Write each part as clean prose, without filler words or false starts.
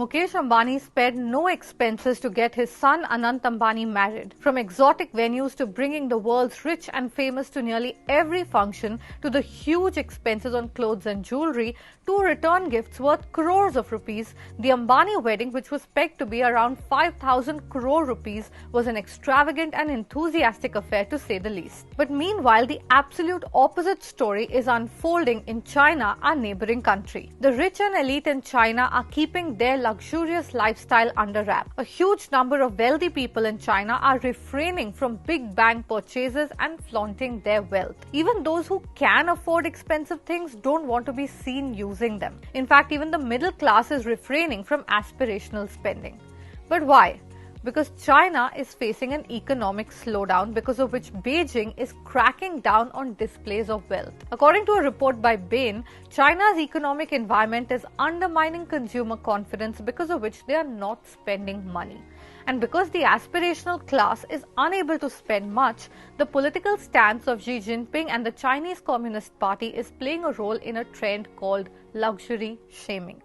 Mukesh Ambani spared no expenses to get his son Anant Ambani married. From exotic venues to bringing the world's rich and famous to nearly every function, to the huge expenses on clothes and jewelry, to return gifts worth crores of rupees, the Ambani wedding, which was pegged to be around 5,000 crore rupees, was an extravagant and enthusiastic affair to say the least. But meanwhile, the absolute opposite story is unfolding in China, our neighbouring country. The rich and elite in China are keeping their luxurious lifestyle under wrap. A huge number of wealthy people in China are refraining from big bang purchases and flaunting their wealth. Even those who can afford expensive things don't want to be seen using them. In fact, even the middle class is refraining from aspirational spending. But why? Because China is facing an economic slowdown, because of which Beijing is cracking down on displays of wealth. According to a report by Bain, China's economic environment is undermining consumer confidence, because of which they are not spending money. And because the aspirational class is unable to spend much, the political stance of Xi Jinping and the Chinese Communist Party is playing a role in a trend called luxury shaming.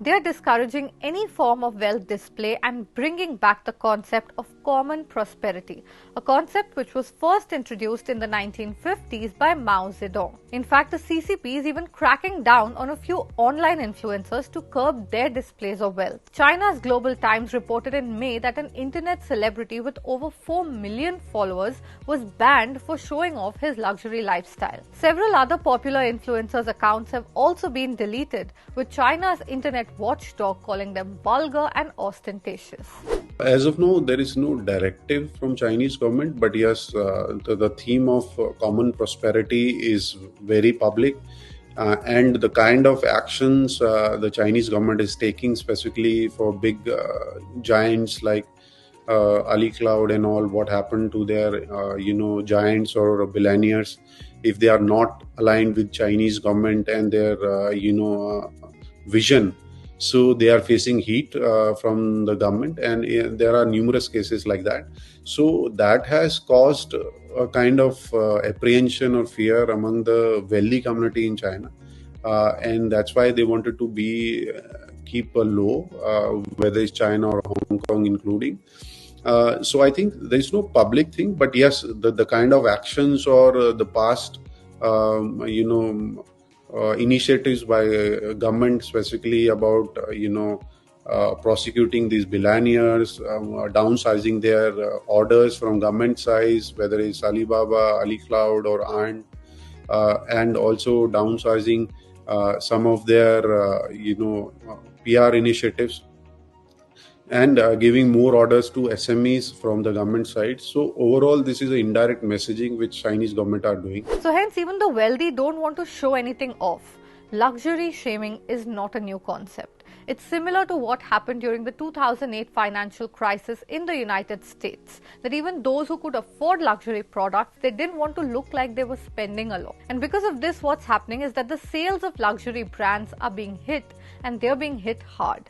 They are discouraging any form of wealth display and bringing back the concept of common prosperity, a concept which was first introduced in the 1950s by Mao Zedong. In fact, the CCP is even cracking down on a few online influencers to curb their displays of wealth. China's Global Times reported in May that an internet celebrity with over 4 million followers was banned for showing off his luxury lifestyle. Several other popular influencers' accounts have also been deleted, with China's internet watchdog calling them vulgar and ostentatious. As of now, there is no directive from Chinese government, but yes, the theme of common prosperity is very public, and the kind of actions the Chinese government is taking specifically for big giants like Ali Cloud and all, what happened to their giants or billionaires if they are not aligned with Chinese government and their vision. So they are facing heat from the government, and there are numerous cases like that. So that has caused a kind of apprehension or fear among the wealthy community in China, and that's why they wanted to keep a low, whether it's China or Hong Kong including. So I think there's no public thing, but yes, the kind of actions or the past initiatives by government specifically about prosecuting these billionaires, downsizing their orders from government size, whether it's Alibaba, Ali Cloud or Ant, and also downsizing some of their PR initiatives, and giving more orders to SMEs from the government side. So overall, this is an indirect messaging which Chinese government are doing. So hence, even the wealthy don't want to show anything off. Luxury shaming is not a new concept. It's similar to what happened during the 2008 financial crisis in the United States, that even those who could afford luxury products, they didn't want to look like they were spending a lot. And because of this, what's happening is that the sales of luxury brands are being hit, and they're being hit hard.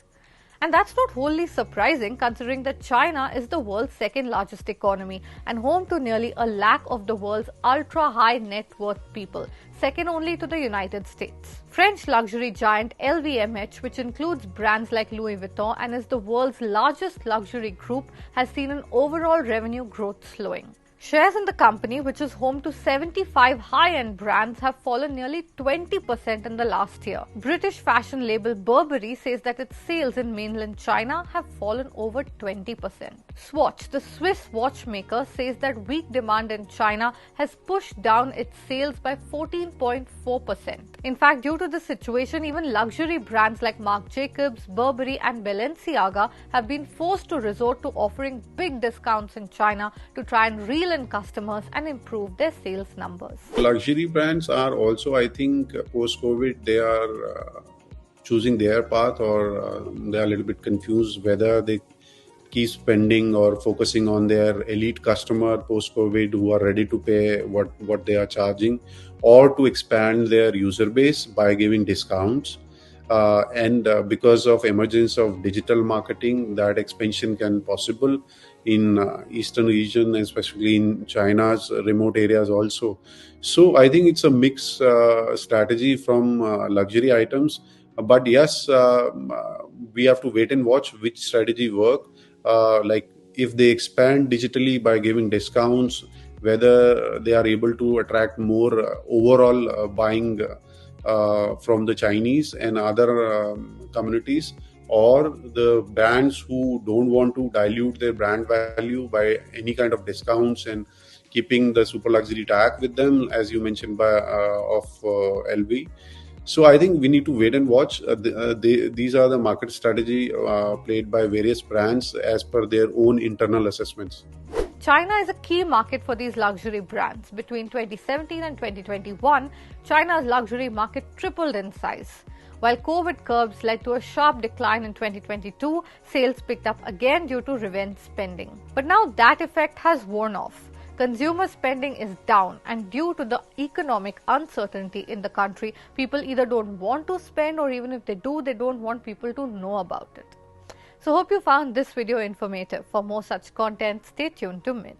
And that's not wholly surprising, considering that China is the world's second largest economy and home to nearly a lakh of the world's ultra-high net worth people, second only to the United States. French luxury giant LVMH, which includes brands like Louis Vuitton and is the world's largest luxury group, has seen an overall revenue growth slowing. Shares in the company, which is home to 75 high-end brands, have fallen nearly 20% in the last year. British fashion label Burberry says that its sales in mainland China have fallen over 20%. Swatch, the Swiss watchmaker, says that weak demand in China has pushed down its sales by 14.4%. In fact, due to this situation, even luxury brands like Marc Jacobs, Burberry and Balenciaga have been forced to resort to offering big discounts in China to try and reel in customers and improve their sales numbers. Luxury brands are also, I think, post-COVID, they are choosing their path, or they are a little bit confused whether they keep spending or focusing on their elite customer post-COVID who are ready to pay what they are charging, or to expand their user base by giving discounts. And because of emergence of digital marketing, that expansion can possible in eastern region, especially in China's remote areas also. So I think it's a mixed strategy from luxury items, But yes, we have to wait and watch which strategy work. Like if they expand digitally by giving discounts, whether they are able to attract more overall buying from the Chinese and other communities, or the brands who don't want to dilute their brand value by any kind of discounts and keeping the super luxury tag with them, as you mentioned by of LV. So I think we need to wait and watch. These are the market strategy played by various brands as per their own internal assessments. China is a key market for these luxury brands. Between 2017 and 2021, China's luxury market tripled in size. While COVID curbs led to a sharp decline in 2022, sales picked up again due to revenge spending. But now that effect has worn off. Consumer spending is down, and due to the economic uncertainty in the country, people either don't want to spend, or even if they do, they don't want people to know about it. So hope you found this video informative. For more such content, stay tuned to Mint.